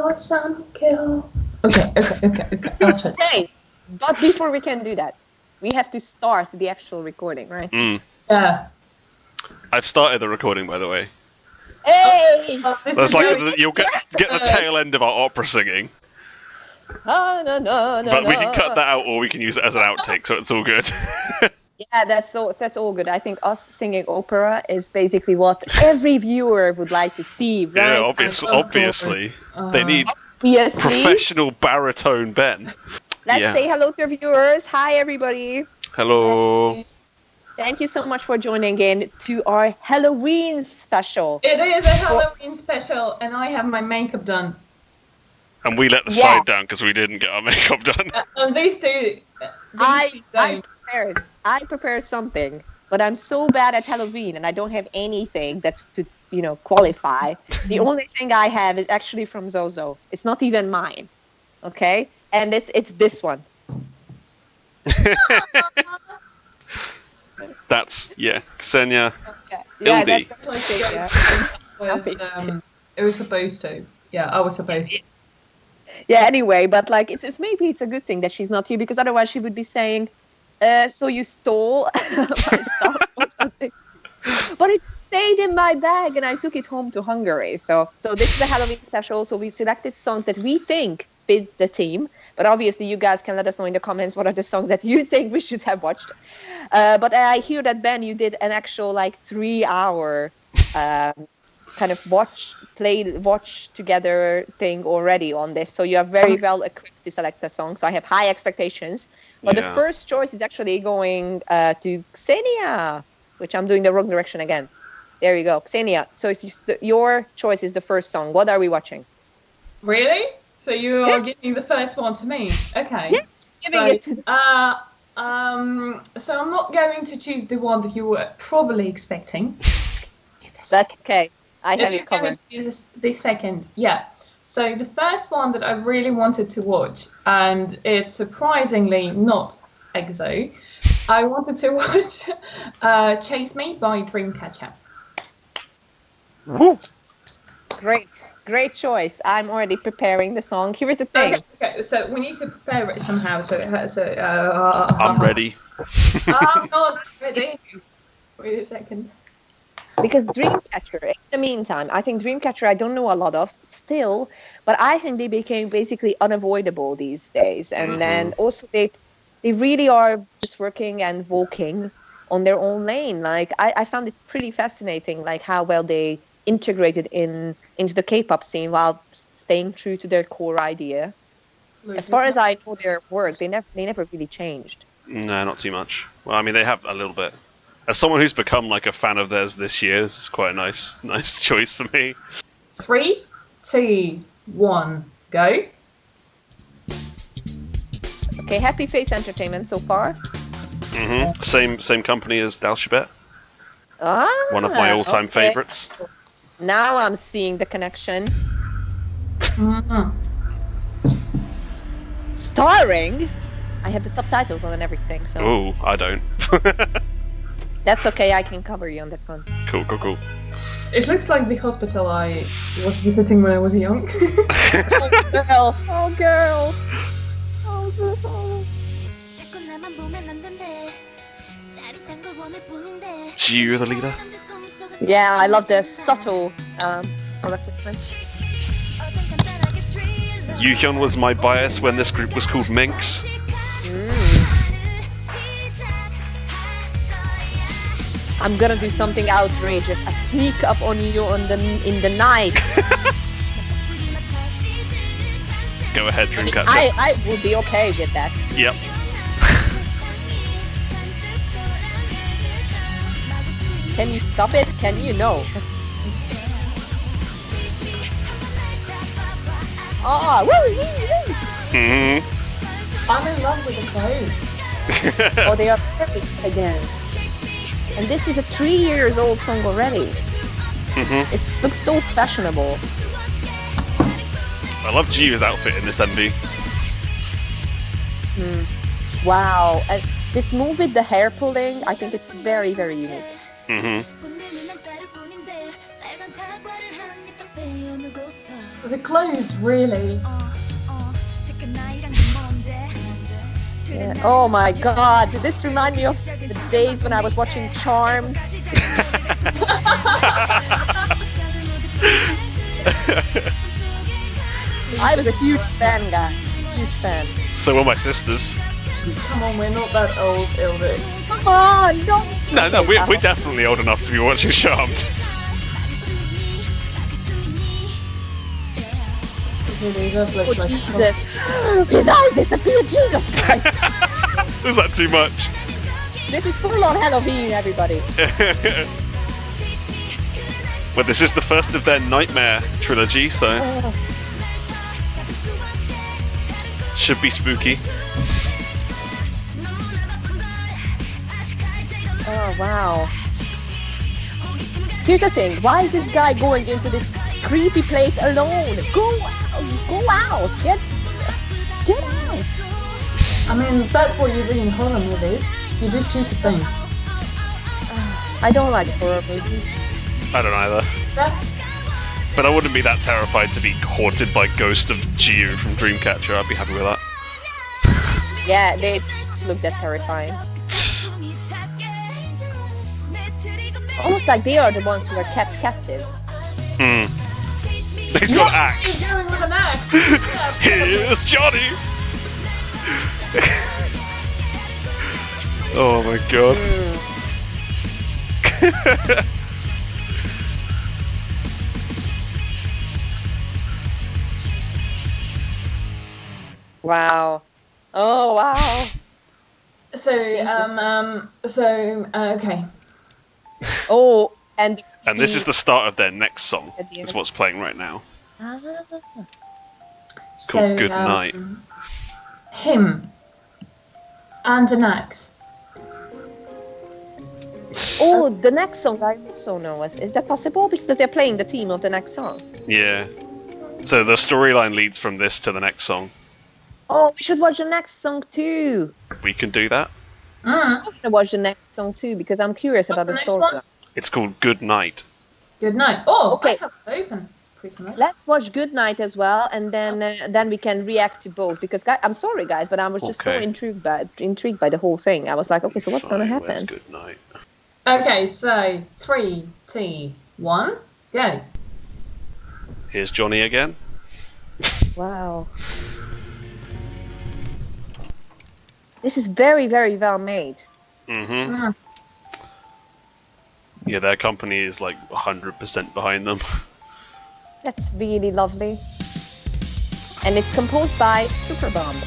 'cause I'm a girl. Okay. I'll try. Okay, but before we can do that, we have to start the actual recording, right? Yeah. I've started the recording, by the way. Hey! That's like you'll get the tail end of our opera singing. But we can cut that out, or we can use it as an outtake, so it's all good. Yeah, that's all good. I think us singing opera is basically what every viewer would like to see, right? Yeah, obviously. They need professional baritone Ben. Let's say hello to our viewers. Hi, everybody. Hello. Hey. Thank you so much for joining in to our Halloween special. It is a Halloween special, and I have my makeup done. And we let the side down because we didn't get our makeup done. And these two, I prepared something, but I'm so bad at Halloween, and I don't have anything that could, qualify. The only thing I have is actually from Zozo. It's not even mine, okay? And it's this one. That's Ksenia. Okay. Ildi. It was supposed to. Yeah, I was supposed to. Yeah. Anyway, but it's maybe it's a good thing that she's not here, because otherwise she would be saying, "So you stole my stuff or something?" But it stayed in my bag, and I took it home to Hungary. So this is a Halloween special. So we selected songs that we think fit the theme. But obviously, you guys can let us know in the comments what are the songs that you think we should have watched. But I hear that, Ben, you did an actual 3-hour kind of watch together thing already on this. So you are very well equipped to select a song. So I have high expectations. But the first choice is actually going to Ksenia, which I'm doing the wrong direction again. There you go, Ksenia. So your choice is the first song. What are we watching? Really? So you are giving the first one to me? Okay. Yes, giving it to... So I'm not going to choose the one that you were probably expecting. That's okay. I have you covered. The second, yeah. So the first one that I really wanted to watch, and it's surprisingly not EXO, I wanted to watch Chase Me by Dreamcatcher. Woo! Great choice. I'm already preparing the song. Here's the thing. Okay, so we need to prepare it somehow. I'm ready. I'm not ready. Wait a second. Because Dreamcatcher, in the meantime, I think Dreamcatcher I don't know a lot of still, but I think they became basically unavoidable these days. And then also they really are just working and walking on their own lane. I found it pretty fascinating, how well they integrated into the K-pop scene while staying true to their core idea. As far as I know their work, they never really changed. No, not too much. Well, I mean, they have a little bit. As someone who's become a fan of theirs this year, this is quite a nice choice for me. 3, 2, 1, go. Okay, Happy Face Entertainment so far. Same company as Dalshabet. One of my all-time favorites. Now I'm seeing the connection. Starring? I have the subtitles on and everything, so... Oh, I don't. That's okay, I can cover you on that one. Cool. It looks like the hospital I was visiting when I was young. Oh, girl! You're the leader? Yeah, I love the subtle product placement. Yuhyun was my bias when this group was called Minx. I'm gonna do something outrageous. I sneak up on you in the night. Go ahead, Dreamcatcher. I will be okay with that. Yep. Can you stop it? Can you? No. Oh, woo! I'm in love with the clothes. Oh, they are perfect again. And this is a 3 years old song already. It looks so fashionable. I love Jiu's outfit in this MV. Wow. And this move with the hair pulling, I think it's very, very unique. The clothes, really. Yeah. Oh my god, this reminds me of the days when I was watching Charmed. I was a huge fan, guys. Huge fan. So were my sisters. Come on, we're not that old, Ildi. Come on, don't. No, we're definitely old enough to be watching Charmed. Really does look Oh, like Jesus. His eye disappeared, Jesus Christ. Was that too much? This is full on Halloween, everybody. Well, this is the first of their Nightmare trilogy, so Oh, should be spooky. oh, wow. Here's the thing. Why is this guy going into this creepy place alone? Go out. Get out. I mean, that's what you do in horror movies. You do stupid things. I don't like horror movies. I don't either. Yeah. But I wouldn't be that terrified to be haunted by Ghost of Jiu from Dreamcatcher. I'd be happy with that. Yeah, they look that terrifying. Almost like they are the ones who are kept captive. Hmm. He's got an axe. He's going with an axe. Here's Johnny. Oh my god. Wow. Oh, wow. Okay. Oh, and And this is the start of their next song. At the end It's of- what's playing right now. Ah. It's called Good um, Night. Him and an axe. Oh, the next song I also know. Is that possible? Because they're playing the theme of the next song. Yeah. So the storyline leads from this to the next song. Oh, we should watch the next song too. We can do that. I'm gonna watch the next song too because I'm curious What's about the the next story. one? It's called Good Night. Good night. Oh, Okay. I have it open. Pretty much. Let's watch Good Night as well, and then we can react to both. Because I'm sorry, guys, but I was just so Okay. intrigued by the whole thing. I was like, okay, so what's gonna Fine, Where's happen? Good Night? Okay, so 3, 2, 1, go. Here's Johnny again. Wow. This is very, very well made. Mm-hmm. Mm. Yeah, their company is like 100% behind them. That's really lovely. And it's composed by Superbomb.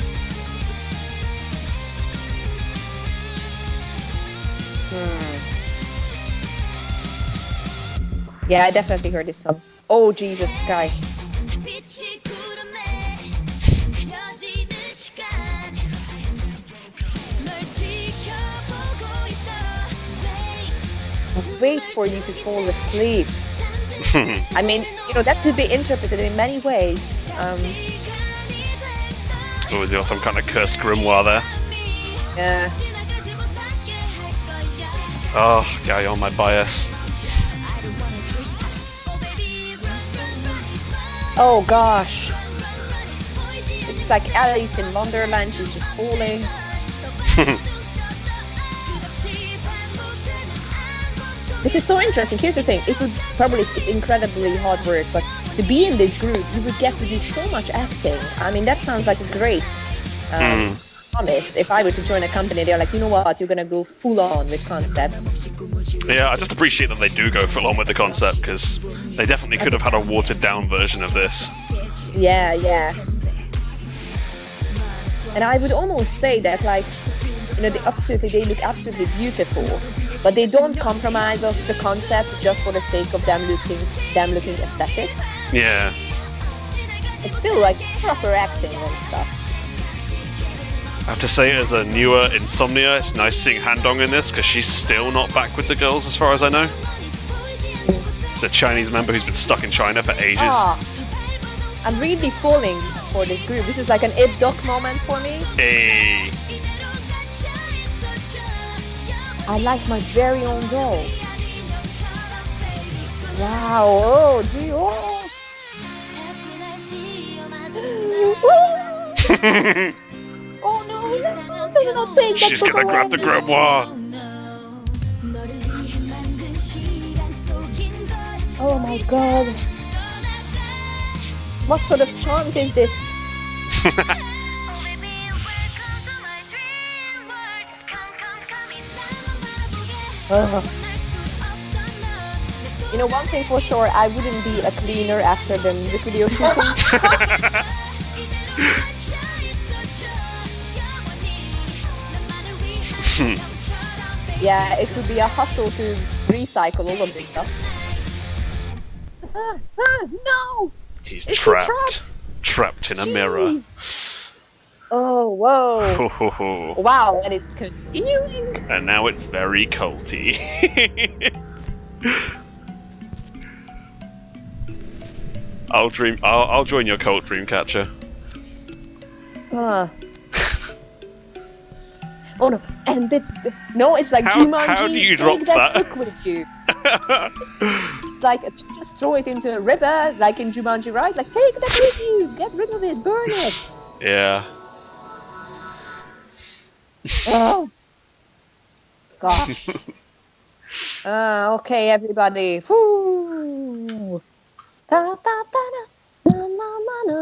Yeah, I definitely heard this song. Oh, Jesus, guys. Wait for you to fall asleep. I mean, that could be interpreted in many ways. Oh, is there some kind of cursed grimoire there? Yeah. Oh, guy on my bias. Oh gosh. It's like Alice in Wonderland, she's just falling. This is so interesting. Here's the thing, it's incredibly hard work, but to be in this group, you would get to do so much acting. I mean, that sounds like a great promise. If I were to join a company, they're like, you know what, you're gonna go full on with concept. Yeah, I just appreciate that they do go full on with the concept, because they definitely could have had a watered down version of this. Yeah, yeah. And I would almost say that, like, they look absolutely beautiful, but they don't compromise of the concept just for the sake of them looking aesthetic. Yeah. It's still like proper acting and stuff. I have to say, as a newer Insomnia, it's nice seeing Handong in this, because she's still not back with the girls, as far as I know. She's a Chinese member who's been stuck in China for ages. I'm really falling for this group. This is like an Ip-Doc moment for me. Hey. I like my very own doll. Wow. Oh, gee, oh. Oh no, let's not take that She's book gonna grab the away. grimoire. Oh my god. What sort of chant is this? You know, one thing for sure, I wouldn't be a cleaner after the music video shooting. Yeah, it would be a hustle to recycle all of this stuff. No! He's Is he trapped. Trapped in a mirror. Oh, whoa. Ho, ho, ho. Wow, and it's continuing. And now it's very culty. I'll join your cult, Dreamcatcher. Oh no, and it's like How Jumanji. do you Take drop that? book with you. It's like just throw it into a river, like in Jumanji, right? Like take that with you. Get rid of it. Burn it. Yeah. Oh gosh. Okay, everybody. Woo. Da, da, da, da. Na, na, na,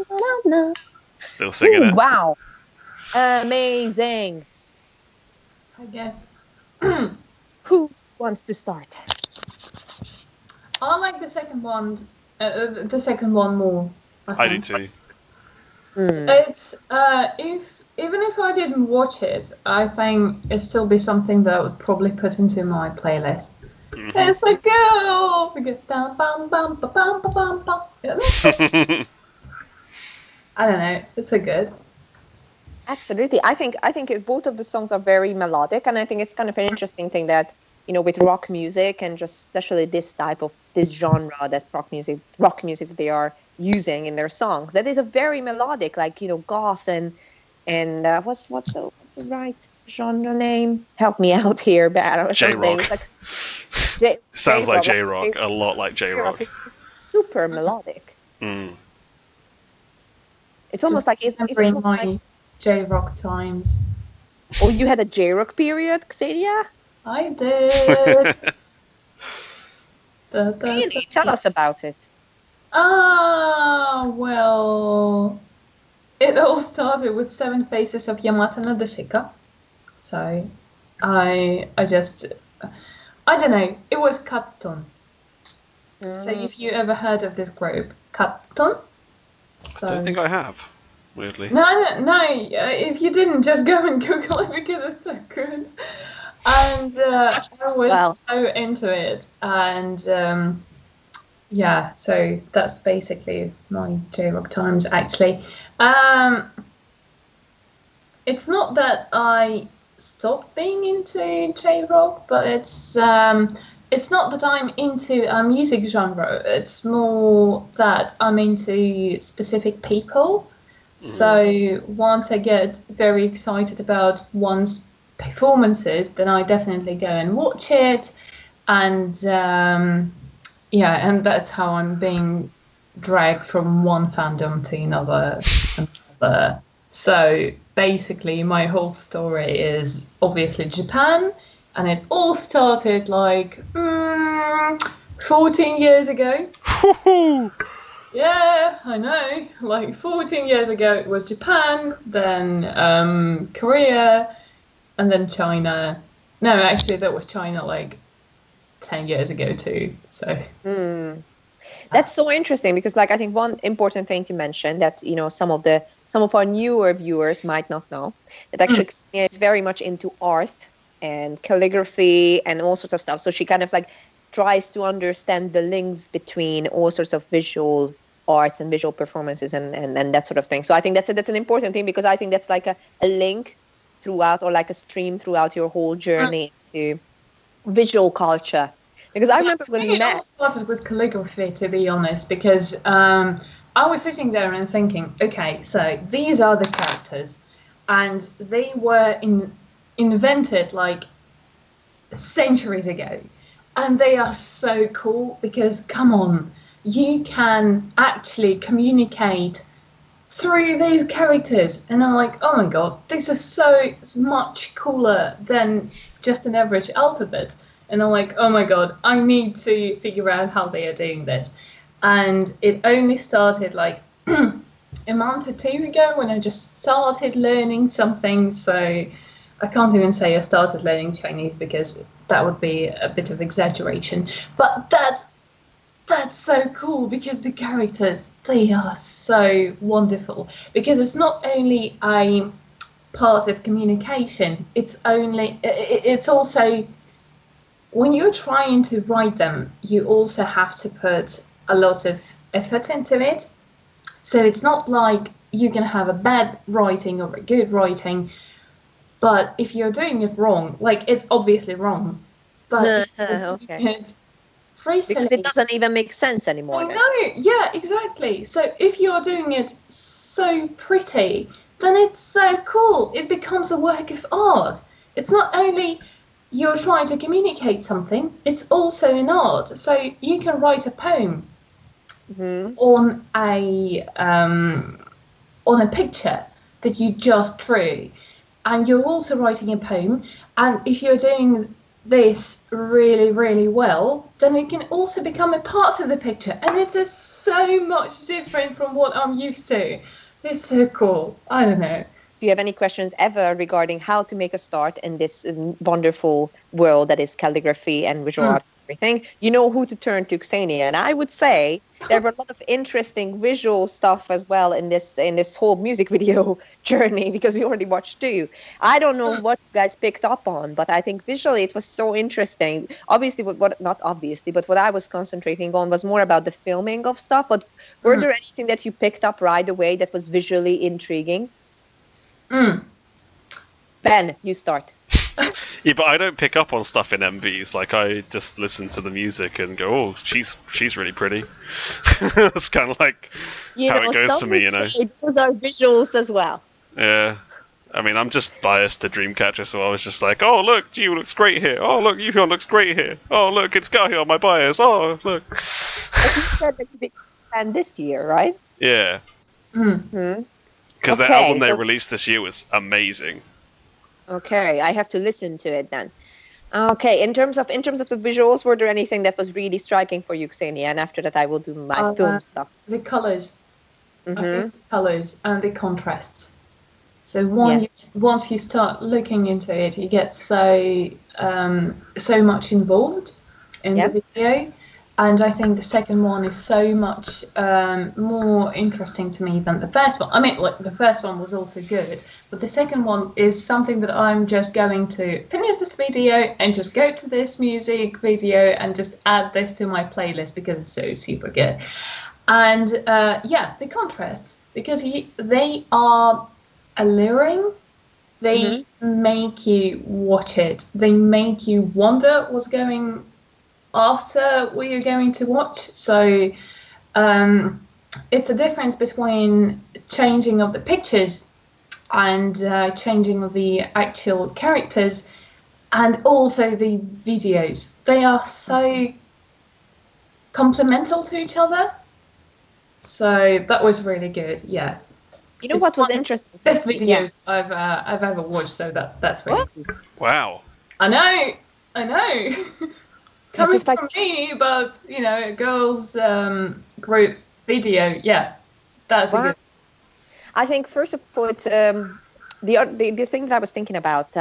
na, na. Still singing it. Wow. Amazing. Okay. Who wants to start? I like the second one. The second one more. I do too. It's even if I didn't watch it, I think it'd still be something that I would probably put into my playlist. Mm-hmm. It's like go, bam, bam, bam, bam, bam, bam, bam. Yeah, I don't know. It's so good. Absolutely. I think both of the songs are very melodic, and I think it's kind of an interesting thing that, you know, with rock music and just especially this genre that rock music that they are using in their songs, that is a very melodic, like, you know, goth and what's the right genre name? Help me out here, bad. J-rock. Like, Sounds like J-rock. J-rock, a lot like J-rock. It's super melodic. Mm. It's almost like it's almost my like. J-rock times. Oh, you had a J-rock period, Ksenia? I did. Really? Tell us about it. Well, it all started with 7 Faces of Yamata no Dashika. So, I don't know. It was Katon. So, if you ever heard of this group, Katon. So, I don't think I have. Weirdly. No. If you didn't, just go and Google it because it's so good. And I was so into it. And yeah, so that's basically my J-rock times. Actually, it's not that I stopped being into J-rock, but it's not that I'm into a music genre. It's more that I'm into specific people. So once I get very excited about one's performances, then I definitely go and watch it, and and that's how I'm being dragged from one fandom to another. So basically, my whole story is obviously Japan, and it all started like 14 years ago. Yeah, I know. Like 14 years ago, it was Japan, then Korea, and then China. No, actually, that was China like 10 years ago too. So that's so interesting because, like, I think one important thing to mention that, you know, some of our newer viewers might not know that actually Ksenia is very much into art and calligraphy and all sorts of stuff. So she kind of like tries to understand the links between all sorts of visual arts and visual performances and that sort of thing. So I think that's an important thing because I think that's like a link throughout, or like a stream throughout your whole journey to visual culture. Because I remember when we met. It all started with calligraphy, to be honest, because I was sitting there and thinking, okay, so these are the characters, and they were invented like centuries ago, and they are so cool because, come on, you can actually communicate through these characters, and I'm like, oh my god, this is so much cooler than just an average alphabet. And I'm like, oh my god, I need to figure out how they are doing this. And it only started like a month or two ago when I just started learning something. So I can't even say I started learning Chinese because that would be a bit of exaggeration. But that's so cool because the characters, they are so wonderful. Because it's not only a part of communication, it's also, when you're trying to write them, you also have to put a lot of effort into it. So it's not like you can have a bad writing or a good writing, but if you're doing it wrong, like, it's obviously wrong, but okay. Because it doesn't even make sense anymore. I know, yeah, exactly. So if you're doing it so pretty, then it's so cool. It becomes a work of art. It's not only you're trying to communicate something, it's also an art. So you can write a poem on a picture that you just drew, and you're also writing a poem. And if you're doing this really, really well, then it can also become a part of the picture, and it is so much different from what I'm used to. It's so cool. I don't know. If you have any questions ever regarding how to make a start in this wonderful world that is calligraphy and visual art and everything, you know who to turn to, Ksenia. And I would say there were a lot of interesting visual stuff as well in this whole music video journey, because we already watched 2. I don't know what you guys picked up on, but I think visually it was so interesting. Obviously, not obviously, but what I was concentrating on was more about the filming of stuff. But were there anything that you picked up right away that was visually intriguing? Ben, you start. Yeah, but I don't pick up on stuff in MVs. Like, I just listen to the music and go, "Oh, she's really pretty." That's kind of like how it goes for me, you know. Those are visuals as well. Yeah, I mean, I'm just biased to Dreamcatcher, so I was just like, "Oh, look, Gio looks great here. Oh, look, Yuhyun looks great here. Oh, look, it's Gahi on my bias. Oh, look." But you said that you became a fan this year, right? Yeah. Because the album they released this year was amazing. Okay, I have to listen to it then. Okay, in terms of the visuals, were there anything that was really striking for you, Ksenia? And after that, I will do my film stuff. The colors, I think the colors and the contrasts. So once you start looking into it, you get so much involved in the video. And I think the second one is so much more interesting to me than the first one. I mean, like, the first one was also good, but the second one is something that I'm just going to finish this video and just go to this music video and just add this to my playlist because it's so super good. And the contrasts, because they are alluring. They make you watch it. They make you wonder what's going after what you're going to watch. So it's a difference between changing of the pictures and changing of the actual characters, and also the videos. They are so complemental to each other. So that was really good. Yeah. You know what was interesting? Best videos I've ever watched. So that's really cool. Wow. I know. Coming from me, but a girls' group video, that's a good. I think first of all, it's the thing that I was thinking about.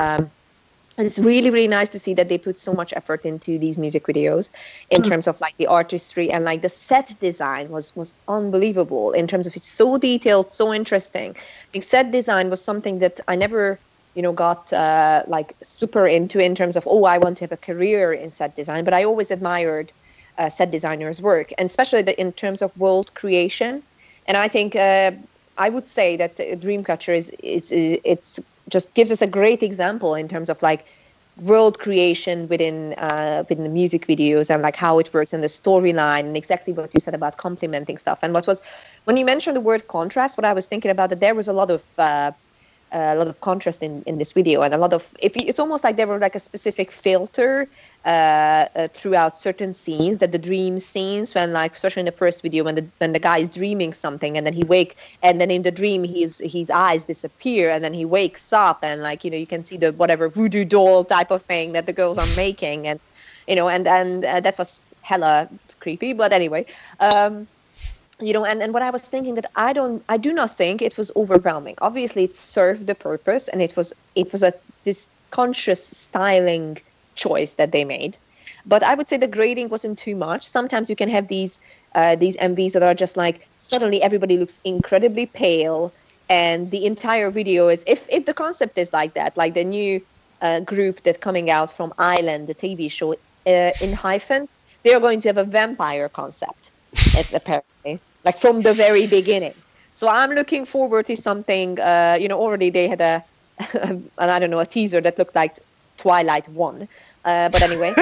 It's really, really nice to see that they put so much effort into these music videos in terms of like the artistry, and like the set design was unbelievable in terms of it's so detailed, so interesting. The set design was something that I never got like super into in terms of, I want to have a career in set design. But I always admired set designers' work, and especially in terms of world creation. And I think I would say that Dreamcatcher it's just gives us a great example in terms of like world creation within the music videos, and like how it works, and the storyline, and exactly what you said about complementing stuff. And when you mentioned the word contrast, what I was thinking about, that there was a lot of contrast in this video, and a lot of it's almost like there were like a specific filter throughout certain scenes, that the dream scenes, when like especially in the first video when the guy is dreaming something and then and then in the dream his eyes disappear and then he wakes up and like you can see the whatever voodoo doll type of thing that the girls are making, and and that was hella creepy, but anyway. And what I was thinking, that I do not think it was overwhelming. Obviously, it served the purpose, and it was this conscious styling choice that they made. But I would say the grading wasn't too much. Sometimes you can have these MVs that are just like suddenly everybody looks incredibly pale, and the entire video is if the concept is like that, like the new group that's coming out from Island, the TV show in Hyphen, they are going to have a vampire concept, apparently. Like from the very beginning. So I'm looking forward to something, already they had a teaser that looked like Twilight 1. But anyway,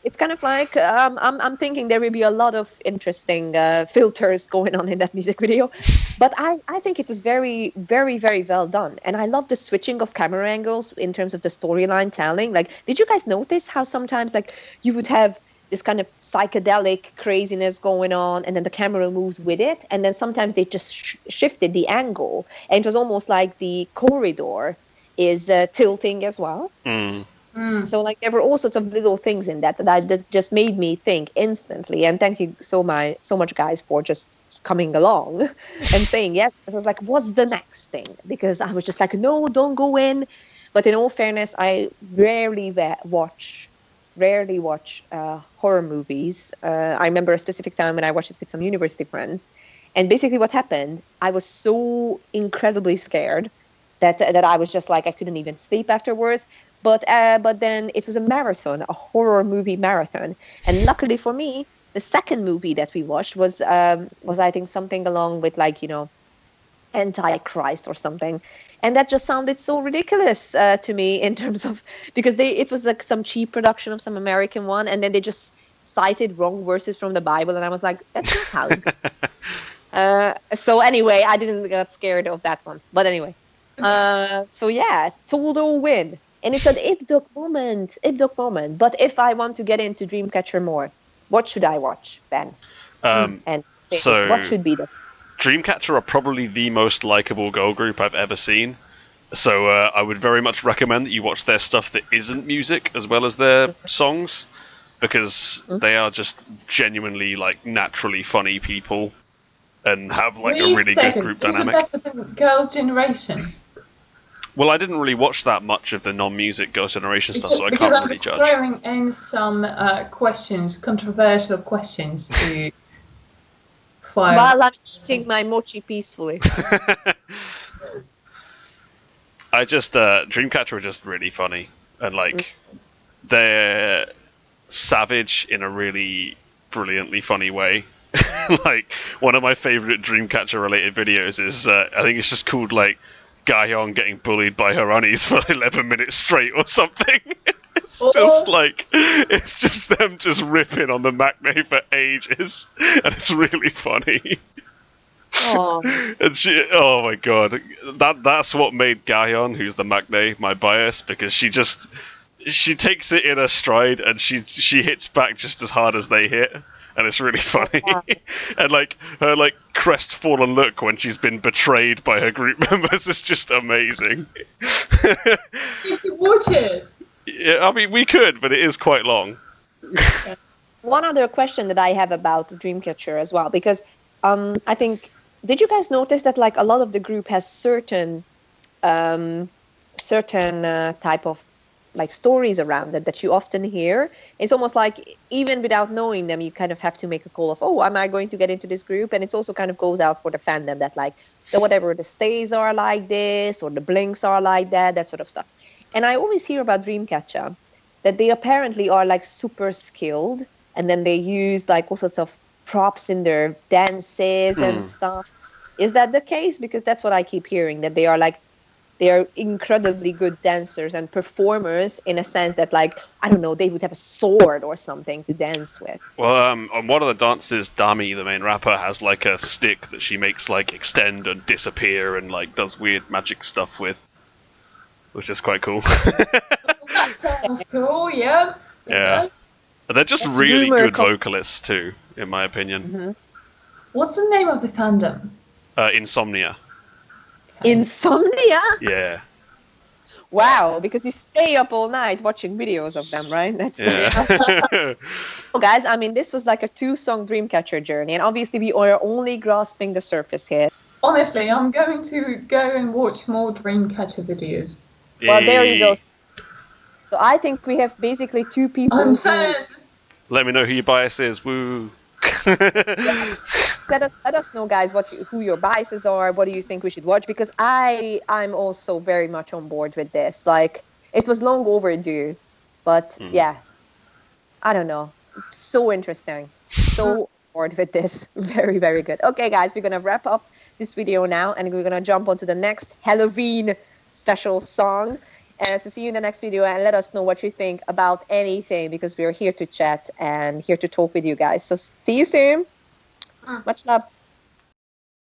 it's kind of like, I'm thinking there will be a lot of interesting filters going on in that music video. But I think it was very, very, very well done. And I love the switching of camera angles in terms of the storyline telling. Like, did you guys notice how sometimes like you would have this kind of psychedelic craziness going on, and then the camera moved with it, and then sometimes they just shifted the angle, and it was almost like the corridor is tilting as well. So like there were all sorts of little things in that just made me think instantly. And thank you so much guys for just coming along and saying yes. I was like, what's the next thing? Because I was just like, no, don't go in. But in all fairness, I rarely watch horror movies. I remember a specific time when I watched it with some university friends, and basically what happened, I was so incredibly scared that I was just like I couldn't even sleep afterwards. But then it was a horror movie marathon, and luckily for me, the second movie that we watched was I think something along with like Antichrist or something, and that just sounded so ridiculous to me in terms of, because it was like some cheap production of some American one, and then they just cited wrong verses from the Bible, and I was like, that's not how it goes. So anyway, I didn't get scared of that one, but anyway, so yeah, total win, and it's an Ibduk moment. But if I want to get into Dreamcatcher more, what should I watch, Ben? And so what should be the Dreamcatcher are probably the most likable girl group I've ever seen. So I would very much recommend that you watch their stuff that isn't music as well as their songs, because they are just genuinely like naturally funny people and have like a really good group dynamic. Is it better than Girls' Generation? Well, I didn't really watch that much of the non-music Girls' Generation stuff, so I can't really judge. Because I'm throwing in some controversial questions to fire. While I'm eating my mochi peacefully. I just Dreamcatcher are just really funny, and like they're savage in a really brilliantly funny way. Like one of my favorite Dreamcatcher related videos is I think it's just called like Gahyong getting bullied by her unnies for 11 minutes straight or something. It's just them just ripping on the maknae for ages, and it's really funny. And oh my god, that's what made Gahyong, who's the maknae, my bias, because she takes it in her stride and she hits back just as hard as they hit, and it's really funny. And like her like crestfallen look when she's been betrayed by her group members is just amazing. You should watch it. Yeah, I mean we could, but it is quite long. One other question that I have about Dreamcatcher as well, because I think, did you guys notice that like a lot of the group has certain type of like stories around it that you often hear? It's almost like even without knowing them, you kind of have to make a call of, oh, am I going to get into this group? And it also kind of goes out for the fandom that like the stays are like this, or the blinks are like that sort of stuff. And I always hear about Dreamcatcher that they apparently are like super skilled, and then they use like all sorts of props in their dances and stuff. Is that the case? Because that's what I keep hearing, that they they are incredibly good dancers and performers in a sense that, like, I don't know, they would have a sword or something to dance with. Well, on one of the dances, Dami, the main rapper, has like a stick that she makes like extend and disappear and like does weird magic stuff with, which is quite cool. That sounds cool, yeah. Yeah. And they're just It's really rumor good vocalists too, in my opinion. Mm-hmm. What's the name of the fandom? Insomnia. Insomnia? Yeah. Wow, because you stay up all night watching videos of them, right? That's Yeah. So guys, I mean, this was like a 2-song Dreamcatcher journey, and obviously we are only grasping the surface here. Honestly, I'm going to go and watch more Dreamcatcher videos. Well, there you go. So I think we have basically 2 people I'm who... sad. Let me know who your bias is. Woo. Let us know, guys, who your biases are. What do you think we should watch? Because I'm also very much on board with this. Like, it was long overdue, but yeah, I don't know. So interesting. So on board with this. Very, very good. Okay, guys, we're gonna wrap up this video now, and we're gonna jump onto the next Halloween special song. So see you in the next video, and let us know what you think about anything, because we're here to chat and here to talk with you guys. So see you soon. Much love.